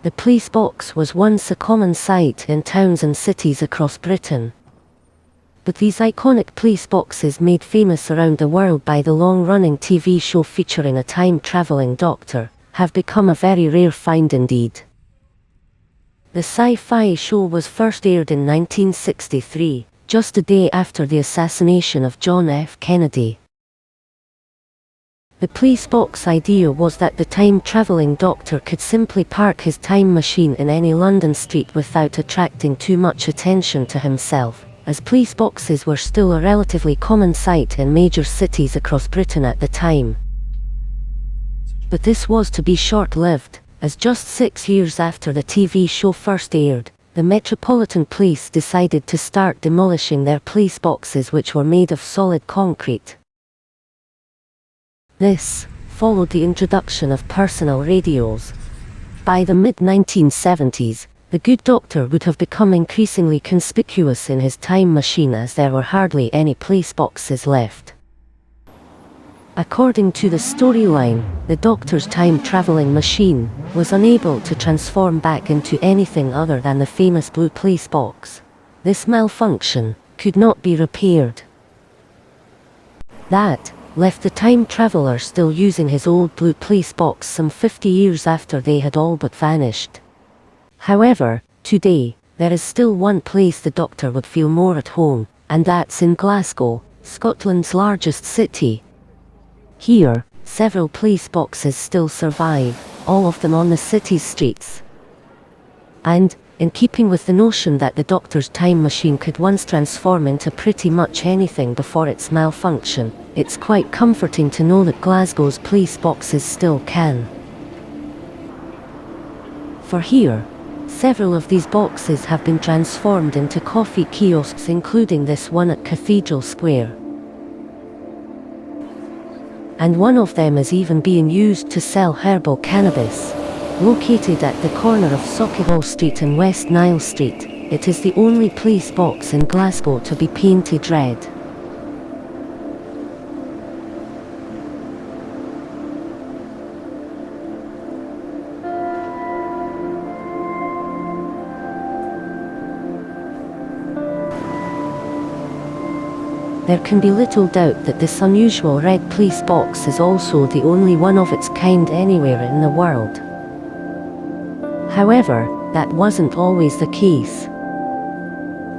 The police box was once a common sight in towns and cities across Britain. But these iconic police boxes, made famous around the world by the long-running TV show featuring a time-travelling doctor, have become a very rare find indeed. The sci-fi show was first aired in 1963, just a day after the assassination of John F. Kennedy. The police box idea was that the time-travelling doctor could simply park his time machine in any London street without attracting too much attention to himself, as police boxes were still a relatively common sight in major cities across Britain at the time. But this was to be short-lived, as just 6 years after the TV show first aired, the Metropolitan Police decided to start demolishing their police boxes, which were made of solid concrete. This followed the introduction of personal radios. By the mid-1970s, the good doctor would have become increasingly conspicuous in his time machine, as there were hardly any police boxes left. According to the storyline, the doctor's time-travelling machine was unable to transform back into anything other than the famous blue police box. This malfunction could not be repaired. That left the time traveller still using his old blue police box some 50 years after they had all but vanished. However, today, there is still one place the doctor would feel more at home, and that's in Glasgow, Scotland's largest city. Here, several police boxes still survive, all of them on the city's streets. And, in keeping with the notion that the doctor's time machine could once transform into pretty much anything before its malfunction, it's quite comforting to know that Glasgow's police boxes still can. For here, several of these boxes have been transformed into coffee kiosks, including this one at Cathedral Square. And one of them is even being used to sell herbal cannabis. Located at the corner of Sauchiehall Street and West Nile Street, it is the only police box in Glasgow to be painted red. There can be little doubt that this unusual red police box is also the only one of its kind anywhere in the world. However, that wasn't always the case.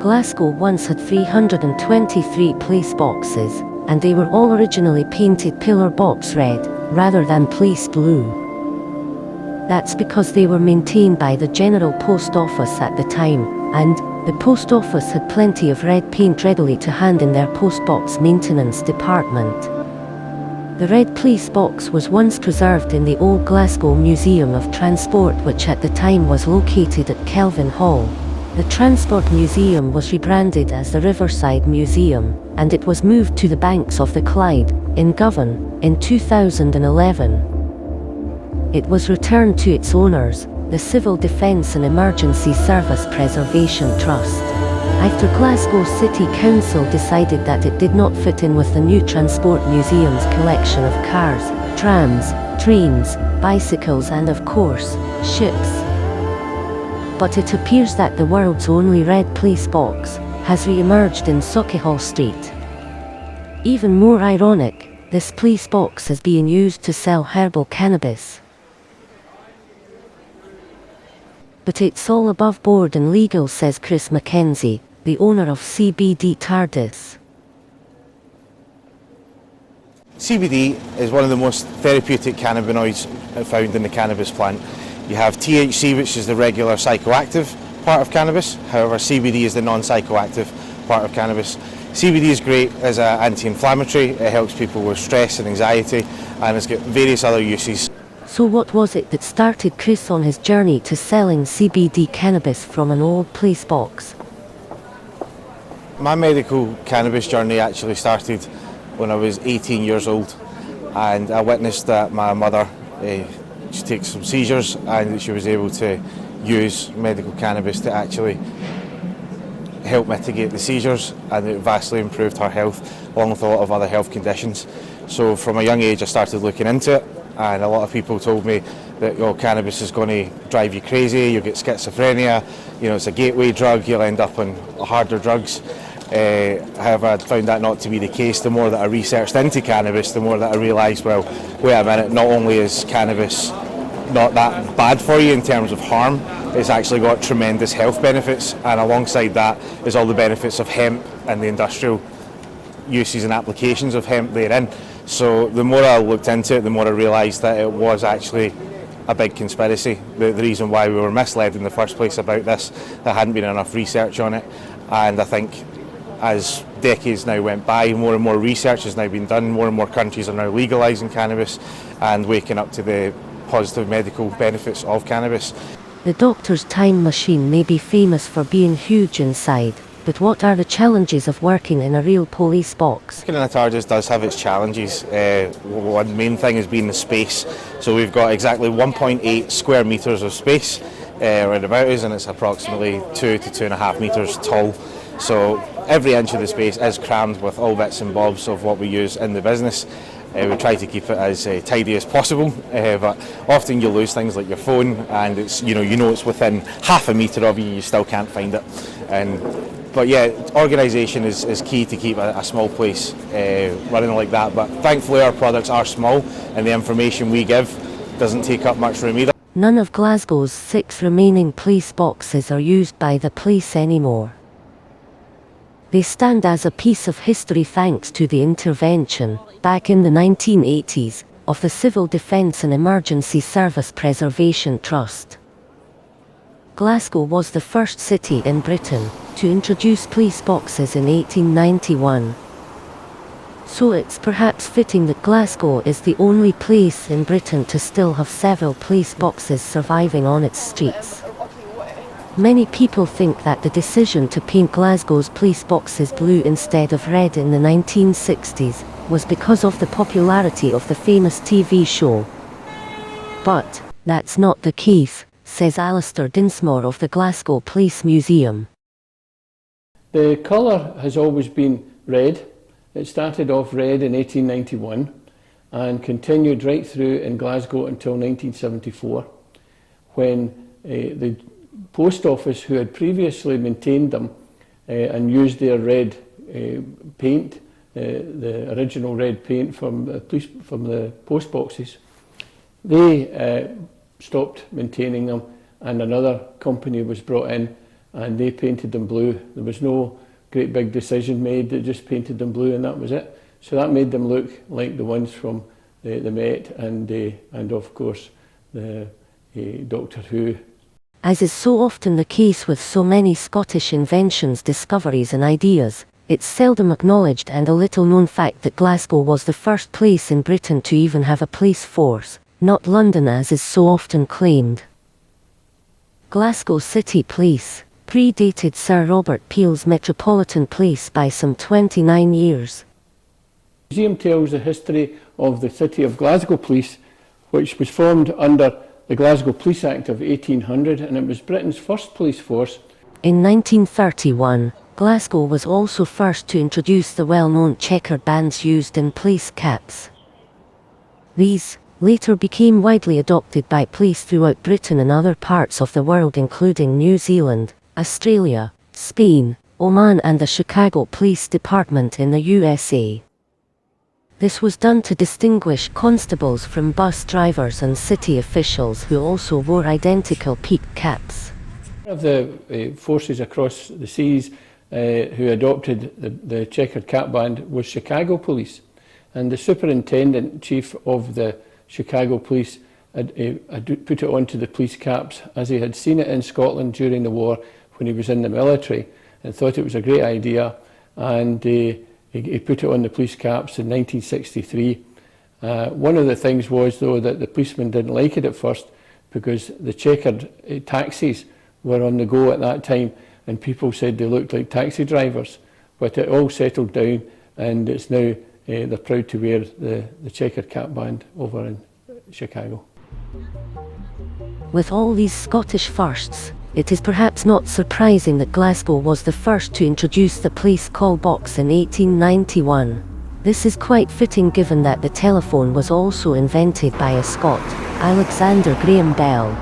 Glasgow once had 323 police boxes, and they were all originally painted pillar box red, rather than police blue. That's because they were maintained by the General Post Office at the time, and the Post Office had plenty of red paint readily to hand in their postbox maintenance department. The red police box was once preserved in the Old Glasgow Museum of Transport, which at the time was located at Kelvin Hall. The Transport Museum was rebranded as the Riverside Museum, and it was moved to the banks of the Clyde, in Govan, in 2011. It was returned to its owners, the Civil Defence and Emergency Service Preservation Trust, after Glasgow City Council decided that it did not fit in with the new Transport Museum's collection of cars, trams, trains, bicycles and of course, ships. But it appears that the world's only red police box has re-emerged in Sauchiehall Street. Even more ironic, this police box is being used to sell herbal cannabis. But it's all above board and legal, says Chris Mackenzie, the owner of CBD TARDIS. CBD is one of the most therapeutic cannabinoids found in the cannabis plant. You have THC, which is the regular psychoactive part of cannabis. However, CBD is the non-psychoactive part of cannabis. CBD is great as an anti-inflammatory. It helps people with stress and anxiety, and it's got various other uses. So what was it that started Chris on his journey to selling CBD cannabis from an old police box? My medical cannabis journey actually started when I was 18 years old, and I witnessed that my mother she takes some seizures, and she was able to use medical cannabis to actually help mitigate the seizures, and it vastly improved her health along with a lot of other health conditions. So from a young age I started looking into it, and a lot of people told me that cannabis is going to drive you crazy, you'll get schizophrenia, it's a gateway drug, you'll end up on harder drugs. However, I found that not to be the case. The more that I researched into cannabis, the more that I realised, well, wait a minute, not only is cannabis not that bad for you in terms of harm, it's actually got tremendous health benefits, and alongside that is all the benefits of hemp and the industrial uses and applications of hemp therein. So the more I looked into it, the more I realised that it was actually a big conspiracy. The reason why we were misled in the first place about this, there hadn't been enough research on it, and I think as decades now went by, more and more research has now been done, more and more countries are now legalising cannabis and waking up to the positive medical benefits of cannabis. The doctor's time machine may be famous for being huge inside, but what are the challenges of working in a real police box? Working in a TARDIS does have its challenges. One main thing has been the space. So we've got exactly 1.8 square metres of space around about us, and it's approximately 2 to 2.5 metres tall. So every inch of the space is crammed with all bits and bobs of what we use in the business. We try to keep it as tidy as possible, but often you lose things like your phone, and it's it's within half a metre of you, you still can't find it. But yeah, organisation is key to keep a small place running like that. But thankfully our products are small, and the information we give doesn't take up much room either. None of Glasgow's 6 remaining police boxes are used by the police anymore. They stand as a piece of history thanks to the intervention, back in the 1980s, of the Civil Defence and Emergency Service Preservation Trust. Glasgow was the first city in Britain to introduce police boxes in 1891. So it's perhaps fitting that Glasgow is the only place in Britain to still have several police boxes surviving on its streets. Many people think that the decision to paint Glasgow's police boxes blue instead of red in the 1960s was because of the popularity of the famous TV show. But that's not the case, says Alistair Dinsmore of the Glasgow Police Museum. The colour has always been red. It started off red in 1891 and continued right through in Glasgow until 1974, when the post office, who had previously maintained them and used their red paint, the original red paint from the post boxes, they stopped maintaining them, and another company was brought in and they painted them blue. There was no great big decision made, they just painted them blue and that was it. So that made them look like the ones from the Met and of course the Doctor Who. As is so often the case with so many Scottish inventions, discoveries and ideas, it's seldom acknowledged and a little known fact that Glasgow was the first place in Britain to even have a police force, not London as is so often claimed. Glasgow City Police predated Sir Robert Peel's Metropolitan Police by some 29 years. The museum tells the history of the City of Glasgow Police, which was formed under the Glasgow Police Act of 1800, and it was Britain's first police force. In 1931, Glasgow was also first to introduce the well-known checkered bands used in police caps. These later became widely adopted by police throughout Britain and other parts of the world, including New Zealand, Australia, Spain, Oman and the Chicago Police Department in the USA. This was done to distinguish constables from bus drivers and city officials who also wore identical peaked caps. One of the forces across the seas who adopted the checkered cap band was Chicago Police, and the superintendent chief of the Chicago Police had put it onto the police caps as he had seen it in Scotland during the war when he was in the military, and thought it was a great idea, and he put it on the police caps in 1963. One of the things was, though, that the policemen didn't like it at first because the checkered taxis were on the go at that time and people said they looked like taxi drivers. But it all settled down and it's now they're proud to wear the checkered cap band over in Chicago. With all these Scottish firsts, it is perhaps not surprising that Glasgow was the first to introduce the police call box in 1891. This is quite fitting given that the telephone was also invented by a Scot, Alexander Graham Bell.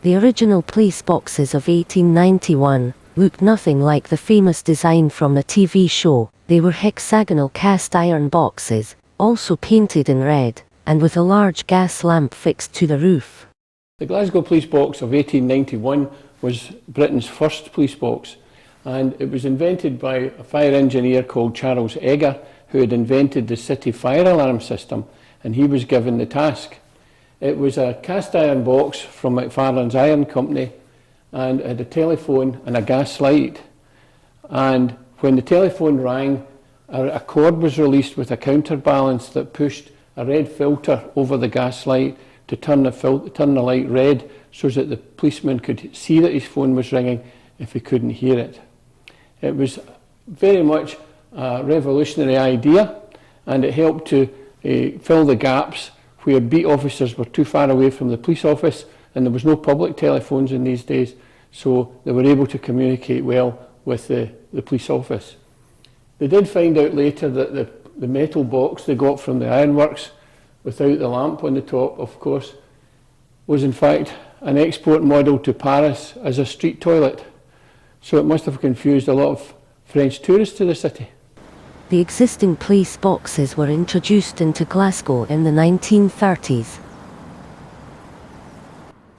The original police boxes of 1891 looked nothing like the famous design from the TV show. They were hexagonal cast iron boxes, also painted in red, and with a large gas lamp fixed to the roof. The Glasgow police box of 1891 was Britain's first police box, and it was invented by a fire engineer called Charles Egger, who had invented the city fire alarm system, and he was given the task. It was a cast iron box from McFarlane's Iron Company, and it had a telephone and a gas light. And when the telephone rang, a cord was released with a counterbalance that pushed a red filter over the gas light to turn the light red, so that the policeman could see that his phone was ringing if he couldn't hear it. It was very much a revolutionary idea, and it helped to fill the gaps where beat officers were too far away from the police office, and there was no public telephones in these days, so they were able to communicate well with the police office. They did find out later that the metal box they got from the ironworks, without the lamp on the top, of course, was in fact an export model to Paris as a street toilet. So it must have confused a lot of French tourists to the city. The existing police boxes were introduced into Glasgow in the 1930s.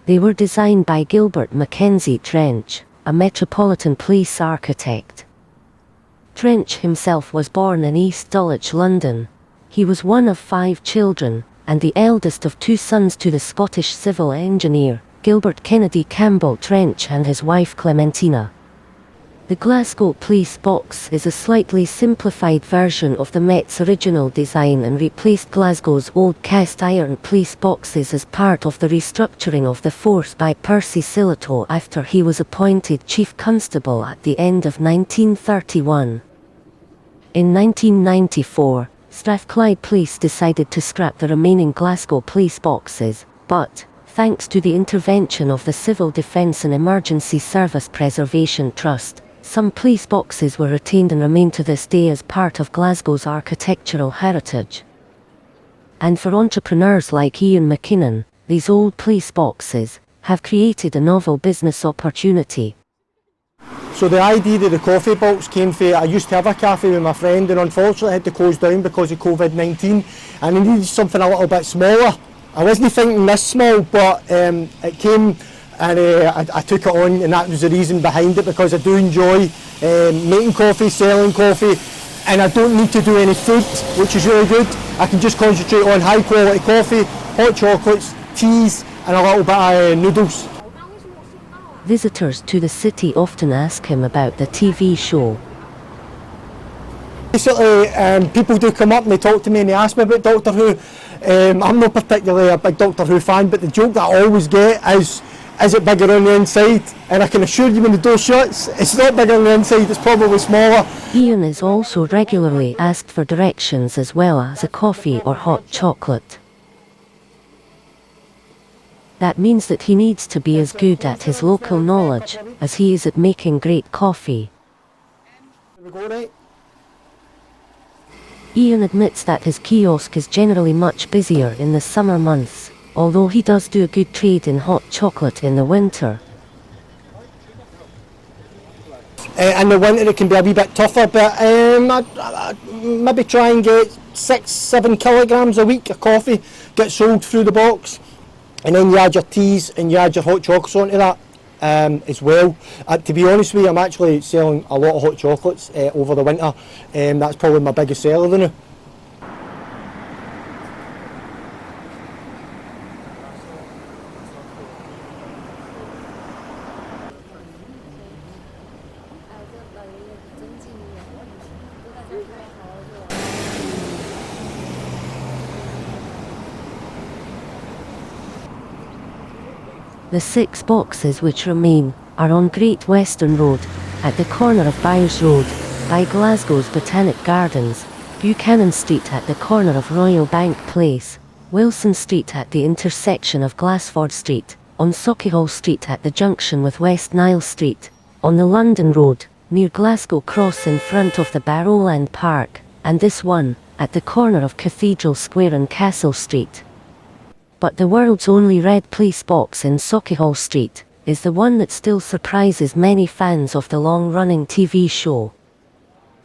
They were designed by Gilbert Mackenzie Trench, a metropolitan police architect. Trench himself was born in East Dulwich, London. He was one of 5 children, and the eldest of 2 sons to the Scottish civil engineer, Gilbert Kennedy Campbell Trench, and his wife Clementina. The Glasgow police box is a slightly simplified version of the Met's original design and replaced Glasgow's old cast iron police boxes as part of the restructuring of the force by Percy Sillitoe after he was appointed Chief Constable at the end of 1931. In 1994, Strathclyde Police decided to scrap the remaining Glasgow police boxes, but, thanks to the intervention of the Civil Defence and Emergency Service Preservation Trust, some police boxes were retained and remain to this day as part of Glasgow's architectural heritage. And for entrepreneurs like Ian McKinnon, these old police boxes have created a novel business opportunity. So the idea of the coffee box came from, I used to have a cafe with my friend, and unfortunately I had to close down because of COVID-19, and I needed something a little bit smaller. I wasn't thinking this small, but it came, and I took it on, and that was the reason behind it, because I do enjoy making coffee, selling coffee, and I don't need to do any food, which is really good. I can just concentrate on high quality coffee, hot chocolates, teas, and a little bit of noodles. Visitors to the city often ask him about the TV show. Basically, people do come up and they talk to me and they ask me about Doctor Who. I'm not particularly a big Doctor Who fan, but the joke that I always get is it bigger on the inside? And I can assure you when the door shuts, it's not bigger on the inside, it's probably smaller. Ian is also regularly asked for directions as well as a coffee or hot chocolate. That means that he needs to be as good at his local knowledge as he is at making great coffee. Here we go, right? Ian admits that his kiosk is generally much busier in the summer months, although he does do a good trade in hot chocolate in the winter. In the winter it can be a wee bit tougher, but I'd maybe try and get 6-7 kilograms a week of coffee get sold through the box, and then you add your teas and you add your hot chocolates onto that. as well. To be honest with you, I'm actually selling a lot of hot chocolates over the winter. That's probably my biggest seller now. The 6 boxes which remain are on Great Western Road, at the corner of Byres Road, by Glasgow's Botanic Gardens, Buchanan Street at the corner of Royal Bank Place, Wilson Street at the intersection of Glassford Street, on Sauchiehall Street at the junction with West Nile Street, on the London Road, near Glasgow Cross in front of the Barrowland Park, and this one, at the corner of Cathedral Square and Castle Street. But the world's only red police box in Sauchiehall Street is the one that still surprises many fans of the long-running TV show.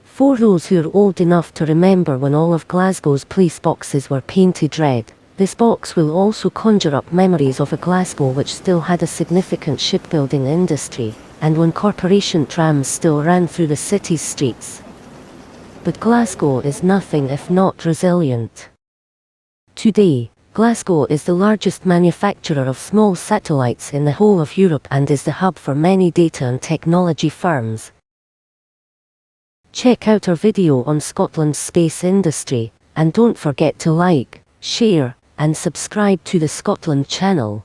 For those who are old enough to remember when all of Glasgow's police boxes were painted red, this box will also conjure up memories of a Glasgow which still had a significant shipbuilding industry, and when corporation trams still ran through the city's streets. But Glasgow is nothing if not resilient. Today, Glasgow is the largest manufacturer of small satellites in the whole of Europe and is the hub for many data and technology firms. Check out our video on Scotland's space industry, and don't forget to like, share, and subscribe to the Scotland channel.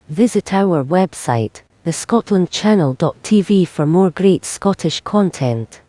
Visit our website, thescotlandchannel.tv for more great Scottish content.